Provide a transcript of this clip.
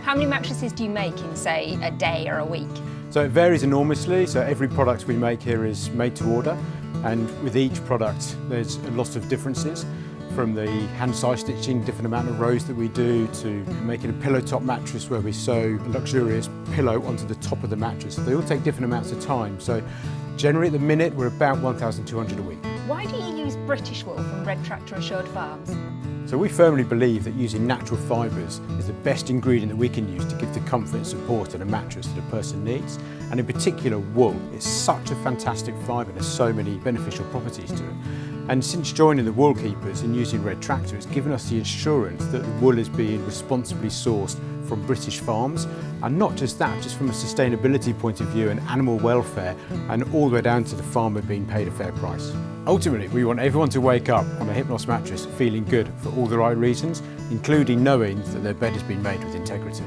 How many mattresses do you make in, say, a day or a week? So it varies enormously. So every product we make here is made to order, and with each product there's a lot of differences, from the hand side stitching, different amount of rows that we do, to making a pillow top mattress where we sew a luxurious pillow onto the top of the mattress. They all take different amounts of time. So generally at the minute we're about 1,200 a week. Why do you use British wool from Red Tractor Assured Farms? So we firmly believe that using natural fibres is the best ingredient that we can use to give the comfort and support in a mattress that a person needs. And in particular, wool is such a fantastic fibre. There's so many beneficial properties to it. And since joining the Wool Keepers and using Red Tractor, it's given us the assurance that the wool is being responsibly sourced from British farms. And not just that, just from a sustainability point of view and animal welfare, and all the way down to the farmer being paid a fair price. Ultimately, we want everyone to wake up on a Hypnos mattress feeling good for all the right reasons, including knowing that their bed has been made with integrity.